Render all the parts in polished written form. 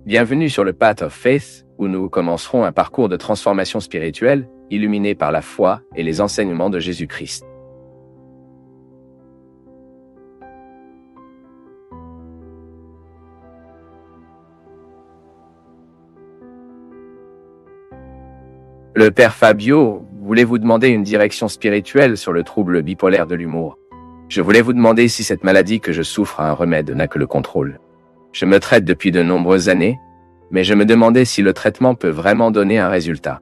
Bienvenue sur le Path of Faith, où nous commencerons un parcours de transformation spirituelle, illuminé par la foi et les enseignements de Jésus-Christ. Le père Fabio voulait vous demander une direction spirituelle sur le trouble bipolaire de l'humour. Je voulais vous demander si cette maladie que je souffre a un remède, n'a que le contrôle. Je me traite depuis de nombreuses années, mais je me demandais si le traitement peut vraiment donner un résultat.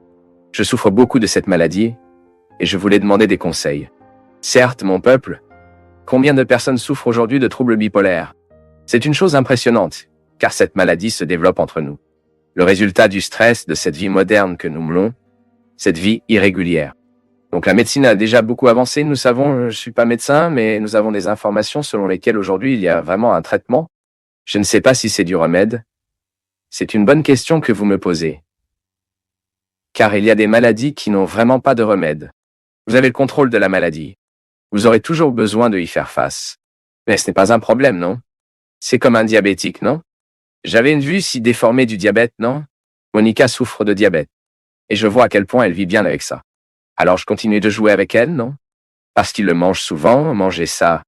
Je souffre beaucoup de cette maladie, et je voulais demander des conseils. Certes, mon peuple, combien de personnes souffrent aujourd'hui de troubles bipolaires? C'est une chose impressionnante, car cette maladie se développe entre nous. Le résultat du stress de cette vie moderne que nous menons, cette vie irrégulière. Donc la médecine a déjà beaucoup avancé, nous savons, je suis pas médecin, mais nous avons des informations selon lesquelles aujourd'hui il y a vraiment un traitement. Je ne sais pas si c'est du remède. C'est une bonne question que vous me posez. Car il y a des maladies qui n'ont vraiment pas de remède. Vous avez le contrôle de la maladie. Vous aurez toujours besoin de y faire face. Mais ce n'est pas un problème, non? C'est comme un diabétique, non? J'avais une vue si déformée du diabète, non? Monica souffre de diabète. Et je vois à quel point elle vit bien avec ça. Alors je continue de jouer avec elle, non? Parce qu'il le mange souvent, manger ça.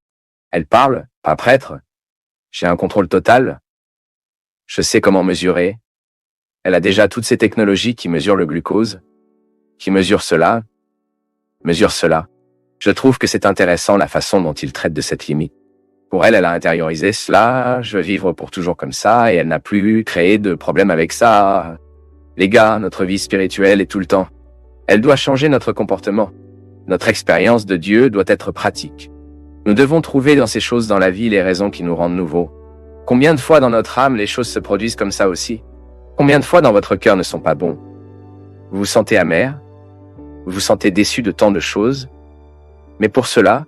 Elle parle, pas prêtre. J'ai un contrôle total. Je sais comment mesurer. Elle a déjà toutes ces technologies qui mesurent le glucose, qui mesurent cela, mesurent cela. Je trouve que c'est intéressant la façon dont il traite de cette limite. Pour elle, elle a intériorisé cela, je veux vivre pour toujours comme ça, et elle n'a plus créé de problème avec ça. Les gars, notre vie spirituelle est tout le temps. Elle doit changer notre comportement. Notre expérience de Dieu doit être pratique. Nous devons trouver dans ces choses dans la vie les raisons qui nous rendent nouveaux. Combien de fois dans notre âme les choses se produisent comme ça aussi? Combien de fois dans votre cœur ne sont pas bons? Vous vous sentez amer? Vous vous sentez déçu de tant de choses? Mais pour cela,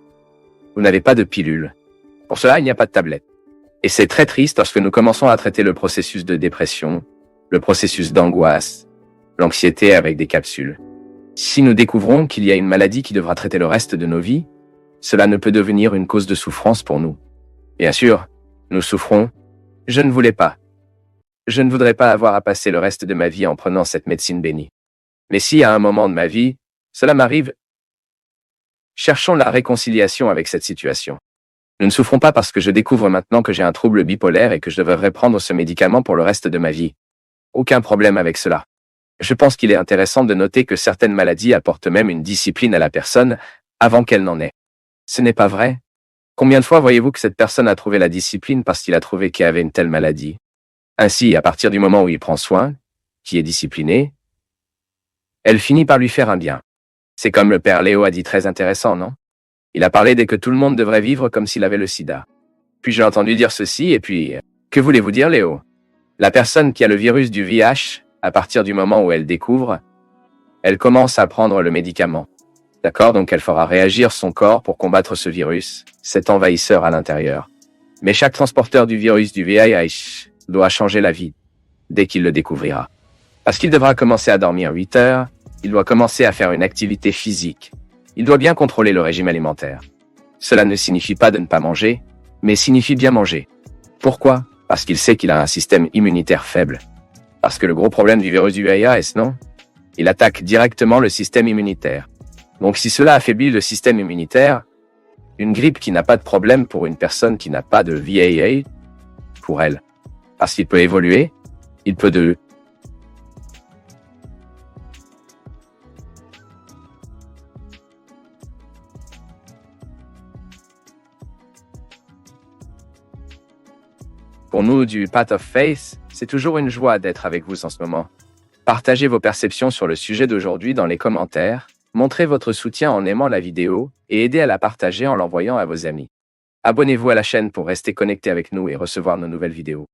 vous n'avez pas de pilule. Pour cela, il n'y a pas de tablette. Et c'est très triste lorsque nous commençons à traiter le processus de dépression, le processus d'angoisse, l'anxiété avec des capsules. Si nous découvrons qu'il y a une maladie qui devra traiter le reste de nos vies, cela ne peut devenir une cause de souffrance pour nous. Bien sûr, nous souffrons. Je ne voulais pas. Je ne voudrais pas avoir à passer le reste de ma vie en prenant cette médecine bénie. Mais si à un moment de ma vie, cela m'arrive, cherchons la réconciliation avec cette situation. Nous ne souffrons pas parce que je découvre maintenant que j'ai un trouble bipolaire et que je devrais prendre ce médicament pour le reste de ma vie. Aucun problème avec cela. Je pense qu'il est intéressant de noter que certaines maladies apportent même une discipline à la personne avant qu'elle n'en ait. Ce n'est pas vrai? Combien de fois voyez-vous que cette personne a trouvé la discipline parce qu'il a trouvé qu'il avait une telle maladie? Ainsi, à partir du moment où il prend soin, qui est discipliné, elle finit par lui faire un bien. C'est comme le père Léo a dit très intéressant, non? Il a parlé dès que tout le monde devrait vivre comme s'il avait le sida. Puis j'ai entendu dire ceci, et puis, que voulez-vous dire, Léo? La personne qui a le virus du VIH, à partir du moment où elle découvre, elle commence à prendre le médicament. D'accord? Donc elle fera réagir son corps pour combattre ce virus, cet envahisseur à l'intérieur. Mais chaque transporteur du virus du VIH doit changer la vie dès qu'il le découvrira. Parce qu'il devra commencer à dormir 8 heures, il doit commencer à faire une activité physique. Il doit bien contrôler le régime alimentaire. Cela ne signifie pas de ne pas manger, mais signifie bien manger. Pourquoi? Parce qu'il sait qu'il a un système immunitaire faible. Parce que le gros problème du virus du VIH, non? Il attaque directement le système immunitaire. Donc si cela affaiblit le système immunitaire, une grippe qui n'a pas de problème pour une personne qui n'a pas de VIH, pour elle. Parce qu'il peut évoluer, il peut de... Pour nous, du Path of Faith, c'est toujours une joie d'être avec vous en ce moment. Partagez vos perceptions sur le sujet d'aujourd'hui dans les commentaires, montrez votre soutien en aimant la vidéo et aidez à la partager en l'envoyant à vos amis. Abonnez-vous à la chaîne pour rester connecté avec nous et recevoir nos nouvelles vidéos.